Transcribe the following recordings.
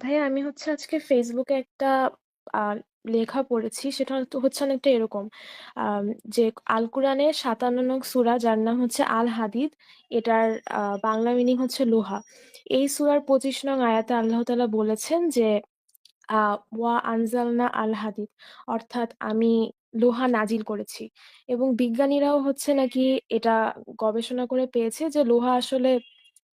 ভাইয়া আমি হচ্ছে আজকে ফেসবুকে একটা আহ, লেখা পড়েছি, সেটা তো হচ্ছে অনেকটা এরকম আম, যে আল কোরআনে 57 নং সূরা, যার নাম হচ্ছে আল হাদিদ। এটার বাংলা মিনিং হচ্ছে লোহা। এই সূরার 25 নং আয়াতে আল্লাহ তাআলা বলেছেন যে ওয়া আনজালনা আল হাদিদ, অর্থাৎ আমি লোহা নাজিল করেছি। এবং বিজ্ঞানীরাও হচ্ছে নাকি এটা গবেষণা করে পেয়েছে যে লোহা আসলে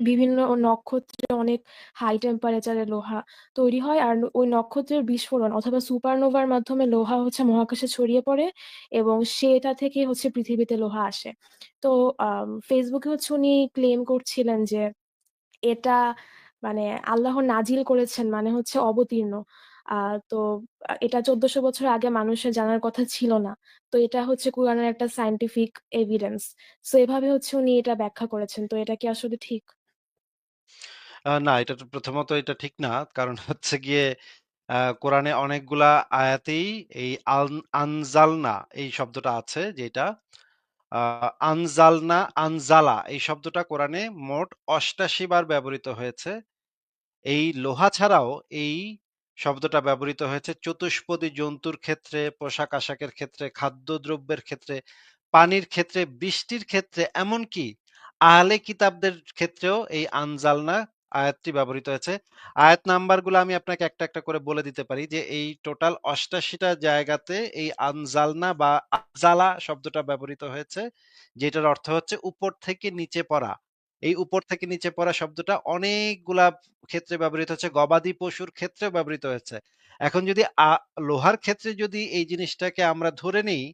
বিভিন্ন নক্ষত্রে অনেক হাই টেম্পারেচারে লোহা তৈরি হয়, আর ওই নক্ষত্রের বিস্ফোরণ অথবা সুপারনোভার মাধ্যমে লোহা হচ্ছে মহাকাশে ছড়িয়ে পড়ে, এবং সেটা থেকে হচ্ছে পৃথিবীতে লোহা আসে। তো ফেসবুকে হচ্ছে উনি ক্লেম করছিলেন যে এটা মানে আল্লাহ নাজিল করেছেন, মানে হচ্ছে অবতীর্ণ। তো এটা 1400 বছর আগে মানুষের জানার কথা ছিল না। তো এটা হচ্ছে কোরআনের একটা সায়েন্টিফিক এভিডেন্স। তো এভাবে হচ্ছে উনি এটা ব্যাখ্যা করেছেন, তো এটা কি আসলে ঠিক? না, এটা তো প্রথমত এটা ঠিক না। কারণ হচ্ছে গিয়ে কোরআনে অনেকগুলা আয়াতেই এই আনজালনা এই শব্দটা আছে, যেটা আনজালনা, আনজালা এই শব্দটা কোরআনে মোট 88 বার ব্যবহৃত হয়েছে। এই লোহা ছাড়াও এই শব্দটা ব্যবহৃত হয়েছে চতুষ্পদী জন্তুর ক্ষেত্রে, পোশাক আশাকের ক্ষেত্রে, খাদ্যদ্রব্যের ক্ষেত্রে, পানির ক্ষেত্রে, বৃষ্টির ক্ষেত্রে, এমনকি আহলে কিতাবদের ক্ষেত্রেও এই আনজালনা আয়াতটি ব্যবহৃত হয়েছে। আয়াত নাম্বারগুলো আমি আপনাকে একটা একটা করে বলে দিতে পারি যে এই টোটাল 88টা জায়গাতে এই আনজালনা বা আনজালা শব্দটা ব্যবহৃত হয়েছে, যেটার অর্থ হচ্ছে উপর থেকে নিচে পড়া। এই উপর থেকে নিচে পড়া শব্দটা অনেকগুলা ক্ষেত্রে ব্যবহৃত হচ্ছে, গবাদি পশুর ক্ষেত্রেও ব্যবহৃত হয়েছে। এখন যদি লোহার ক্ষেত্রে যদি এই জিনিসটাকে আমরা ধরে নিই,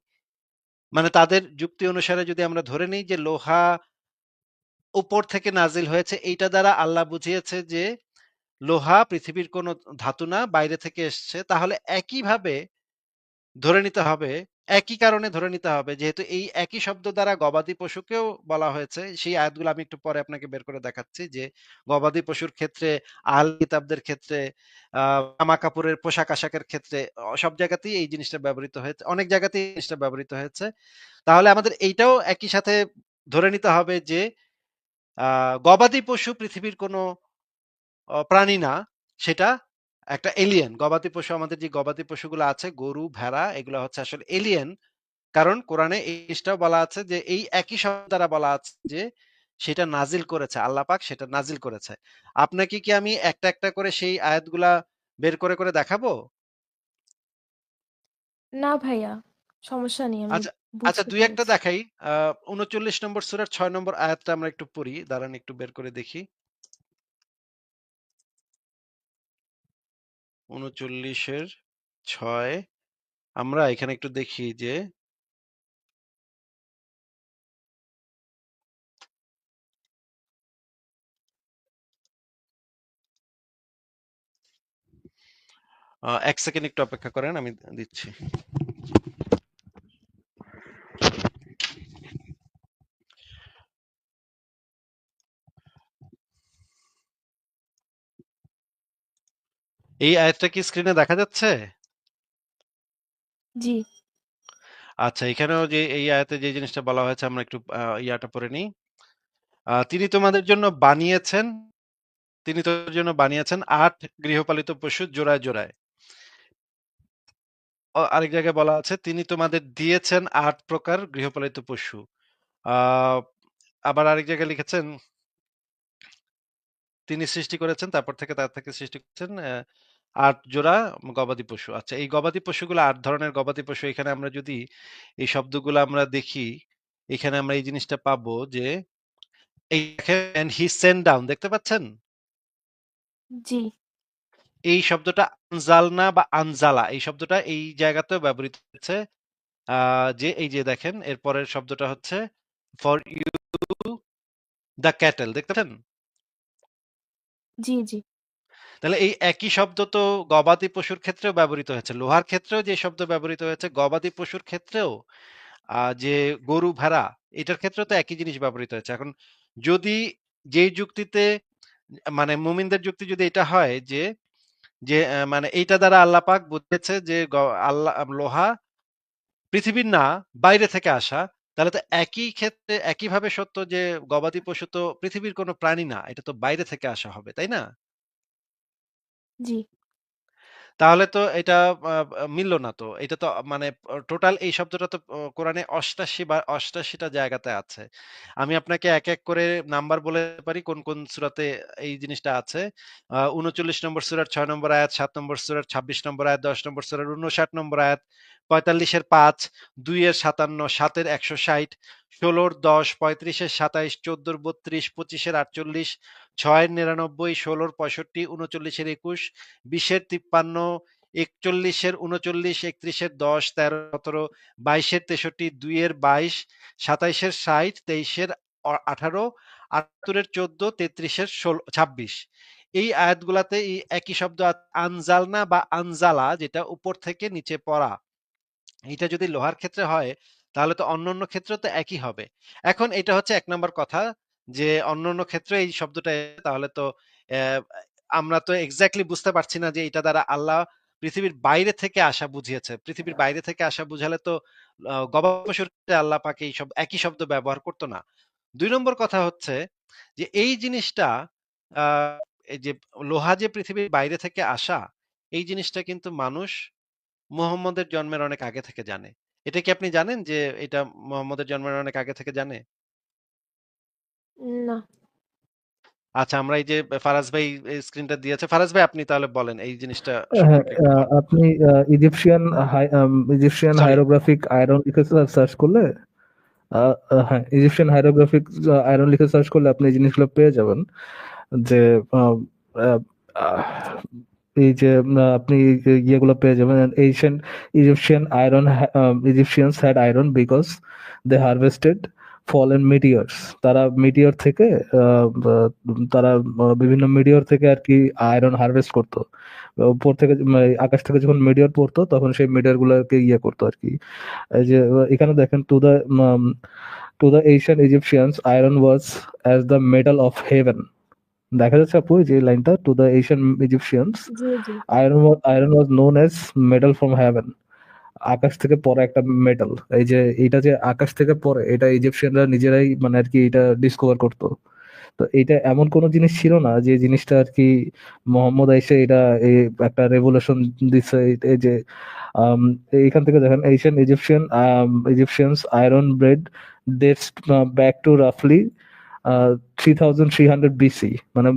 মানে তাদের যুক্তি অনুসারে যদি আমরা ধরে নিই যে লোহা উপর থেকে নাজিল হয়েছে, এইটা দ্বারা আল্লাহ বুঝিয়েছে যে লোহা পৃথিবীর কোনো ধাতু না, বাইরে থেকে এসছে, তাহলে একইভাবে ধরে নিতে হবে, একই কারণে ধরে নিতে হবে, যেহেতু এই একই শব্দ দ্বারা গবাদি পশুকেও বলা হয়েছে। সেই আয়াতগুলো আমি একটু পরে আপনাকে বের করে দেখাচ্ছি যে গবাদি পশুর ক্ষেত্রে, আহলে কিতাবদের ক্ষেত্রে, জামা কাপড়ের পোশাক আশাকের ক্ষেত্রে, সব জায়গাতেই এই জিনিসটা ব্যবহৃত হয়েছে, অনেক জায়গাতেই এই জিনিসটা ব্যবহৃত হয়েছে। তাহলে আমাদের এইটাও একই সাথে ধরে নিতে হবে যে গবাদি পশু পৃথিবীর কোনো প্রাণী না, সেটা একটা এলিয়েন। গবাদি পশু, আমাদের যে গবাদি পশুগুলো আছে, গরু, ভেড়া, এগুলো হচ্ছে আসলে এলিয়েন। কারণ কোরআনে এই জিনিসটাও বলা আছে যে এই একই শব্দ দ্বারা বলা আছে যে সেটা নাজিল করেছে আল্লাহ পাক, সেটা নাজিল করেছে। আপনাকে কি আমি একটা একটা করে সেই আয়াতগুলা বের করে করে দেখাবো? না ভাইয়া, সমস্যা নেই, আমি আচ্ছা, আচ্ছা, বুঝতে দুই একটা পেরেছি। দেখাই। 39 নম্বর সূরার 6 নম্বর আয়াতটা আমরা একটু পড়ি, দাঁড়ান একটু বের করে দেখি। 39-এর 6 আমরা এখানে একটু দেখি যে এক সেকেন্ড একটু অপেক্ষা করেন, আমি দিচ্ছি। এই আয়াতটা কি স্ক্রিনে দেখা যাচ্ছে? জি। আচ্ছা, এখানেও যে এই আয়াতে যে জিনিসটা বলা হয়েছে, আমরা একটু ইয়াটা পড়ে নিই। তিনি তোমাদের জন্য বানিয়েছেন, তিনি তোমাদের জন্য বানিয়েছেন 8 গৃহপালিত পশু জোড়ায় জোড়ায়। আরেক জায়গায় বলা আছে তিনি তোমাদের দিয়েছেন 8 প্রকার গৃহপালিত পশু। আহ, আবার আরেক জায়গায় লিখেছেন তিনি সৃষ্টি করেছেন, তারপর থেকে তার থেকে সৃষ্টি করেছেন 8 জোড়া গবাদি পশু। আচ্ছা, এই গবাদি পশুগুলো 8 ধরনের গবাদি পশু। এখানে আমরা যদি এই শব্দগুলো আমরা দেখি, এখানে আমরা এই জিনিসটা পাবো যে এই দেখেন, হি সেন্ড ডাউন, দেখতে পাচ্ছেন? জি। এই শব্দটা আনজালনা বা আনজালা এই শব্দটা এই জায়গাতেও ব্যবহৃত হয়েছে। যে এই যে দেখেন, এর পরের শব্দটা হচ্ছে ফর ইউ দ্য ক্যাটেল, দেখতে পাচ্ছেন? জি। জি। তাহলে এই একই শব্দ তো গবাদি পশুর ক্ষেত্রেও ব্যবহৃত হয়েছে, লোহার ক্ষেত্রেও যে শব্দ ব্যবহৃত হয়েছে, গবাদি পশুর ক্ষেত্রেও যে গরু ভেড়া, এটার ক্ষেত্রেও তো একই জিনিস ব্যবহৃত হয়েছে। এখন যদি যেই যুক্তিতে, মানে মুমিনদের যুক্তি যদি এটা হয় যে যে মানে এইটা দ্বারা আল্লাহ পাক বুঝেছে যে আল্লাহ লোহা পৃথিবীর না, বাইরে থেকে আসা, তাহলে তো একই ক্ষেত্রে একইভাবে সত্য যে গবাদি পশু তো পৃথিবীর কোনো প্রাণী না, এটা তো বাইরে থেকে আসা হবে, তাই না? জি। তাহলে তো এটা মিলল না তো। এটা তো মানে টোটাল এই শব্দটা তো কোরআনে ৮৮ টা জায়গাতে আছে। আমি আপনাকে এক করে নাম্বার বলে পারি কোন সূরাতে এই জিনিসটা আছে। ৩৯ নম্বর সূরার ৬ নম্বর আয়াত, ৭ নম্বর সূরার ২৬ নম্বর আয়াত, ১০ নম্বর সূরার ৫৯ নম্বর আয়াত, ৪৫ এর ৫, ২ এর ৫৭, ৭ এর ১৬০, ১৬ র ১০, ৩৫ এর ২৭, ১৪ র ৩২, ২৫ এর ৪৮, ৬ এর ৯৯, ১৬ র ৬৫, ৩৯ এর ২১, ২০ এর ৫৩, ৪১ এর ৩৯, ৩১ এর ১০, ১৩, ১৭, ২২ এর ৬৩, ২ এর ২২, ২৭ এর ৬০, ২৩ এর ১৮, ৭৮ এর ১৪, ৩৩ এর ২৬। এই আয়াতগুলাতে এই একই শব্দ আনজালনা বা আনজালা, যেটা উপর থেকে নিচে পড়া। এটা যদি লোহার ক্ষেত্রে হয় তাহলে তো অন্যান্য ক্ষেত্রেও তো একই হবে। এখন এটা হচ্ছে ১ নাম্বার কথা যে অন্যান্য ক্ষেত্রে এই শব্দটা তাহলে তো আমরা তো এক্সাক্টলি বুঝতে পারছি না যে এটা দ্বারা আল্লাহ পৃথিবীর বাইরে থেকে আসা বুঝিয়েছে। পৃথিবীর বাইরে থেকে আসা বুঝালে তো গবাদি পশুর ক্ষেত্রে আল্লাহ পাক এই একই শব্দ ব্যবহার করত না। ২ নম্বর কথা হচ্ছে যে এই জিনিসটা আ এই যে লোহা যে পৃথিবীর বাইরে থেকে আসা, এই জিনিসটা কিন্তু মানুষ মুহাম্মদের জন্মের অনেক আগে থেকে জানে। এটা কি আপনি জানেন যে এটা মুহাম্মদের জন্মের অনেক আগে থেকে জানে? না। আচ্ছা, আমরা এই যে ফারাজ ভাই এই স্ক্রিনটা দিয়েছে। ফারাজ ভাই আপনি তাহলে বলেন এই জিনিসটা হ্যাঁ, সম্পর্কে একটু বলেন। আপনি ইজিপশিয়ান সরি। হাইরোগ্রাফিক আয়রন লিখে সার্চ করলে, হ্যাঁ, ইজিপশিয়ান হাইরোগ্রাফিক আয়রন লিখে সার্চ করলে আপনি এই জিনিসগুলো পেয়ে যাবেন। যে আহ, আহ, আহ, এই যে আপনি ইয়েগুলো পেয়ে যাবেন। Ancient Egyptian iron Egyptians had iron because they harvested fallen meteors. তারা মিটিয়র থেকে তারা বিভিন্ন মিটিয়র থেকে আর কি আয়রন হারভেস্ট করতো। উপর থেকে আকাশ থেকে যখন মিটিয়র পড়তো তখন সেই মিটিয়র গুলোকে ইয়ে করতো আর কি। এই যে এখানে দেখেন, to the ancient Egyptians iron was as the metal of heaven. দেখা যাচ্ছে আপু যে লাইনটা, টু দ্য এশিয়ান ইজিপশিয়ানস জি, জি। Iron was known as metal from heaven. আকাশ থেকে পড়ে একটা মেটাল। এই যে এটা যে আকাশ থেকে পড়ে, এটা ইজিপশিয়ানরা নিজেরাই মানে আর কি এটা ডিসকভার করতো। তো এটা এমন কোনো জিনিস ছিল না যে জিনিসটা আর কি মোহাম্মদ এসে এটা এই একটা রেভলিউশন দিচ্ছে। এই যে আম, এইখান থেকে দেখেন, ancient Egyptians iron bead dates back to রাফলি 3300 বিসি, মানে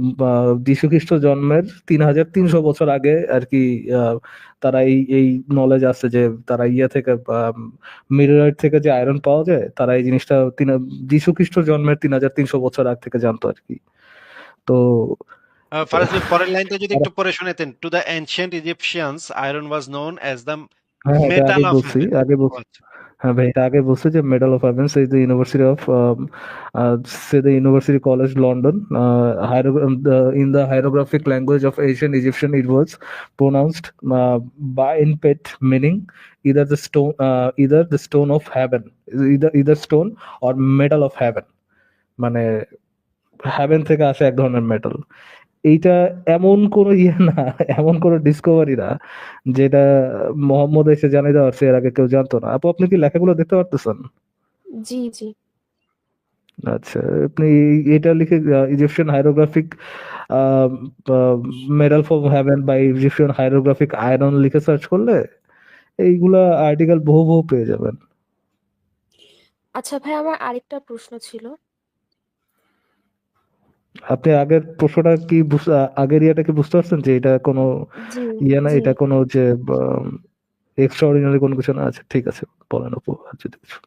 যীশু খ্রিস্ট জন্মের 3300 বছর আগে আর কি। আহ, তারা এই নলেজ আছে যে তারা ইয়া থেকে মিডরাইট থেকে যে আয়রন পাওয়া যায়, তারা এই জিনিসটা যীশু খ্রিস্ট জন্মের 3300 বছর আগ থেকে জানতো আর কি। তো ফারাজ ভাই পরের লাইনটা যদি তারা, একটু পড়ে শোনাতেন। To the ancient Egyptians iron was known as the হ্যাঁ, এটা মেটাল আগে অফ বলছি হেভেন। আগে ও বলছি আচ্ছা। হ্যাঁ ভাই, এটা আগে বলছি যে medal of heavens is the university of the university college London. In the hieroglyphic language of ancient Egyptian it was pronounced by in pet, meaning either the stone of heaven, either stone or metal of heaven. মানে heaven থেকে আসে এক ধরনের metal. এইটা এমন কোন ইয়ে না, এমন কোন ডিসকভারি না যেটা মোহাম্মদ এসে জানিয়ে দেওয়ার এর আগে কেউ জানতো না। আপু, আপনি কি লেখাগুলো দেখতে পারতেছেন? জি, জি। আচ্ছা, আপনি এটা লিখে ইজিপশিয়ান হাইরোগ্রাফিক মেডাল ফ্রম হেভেন বা ইজিপশিয়ান হাইরোগ্রাফিক আয়রন লিখে সার্চ করলে এইগুলা আর্টিকেল বহু বহু পেয়ে যাবেন। আচ্ছা ভাই, আমার আরেকটা প্রশ্ন ছিল। আপনি আগের প্রশ্নটা কি আগের ইয়েটা কি বুঝতে পারছেন যে এটা কোনো জি, ইয়ে না, জি। এটা কোনো যে এক্সট্রাঅর্ডিনারি কোনো কিছু না আছে? ঠিক আছে, বলেন আপু আর যদি কিছু।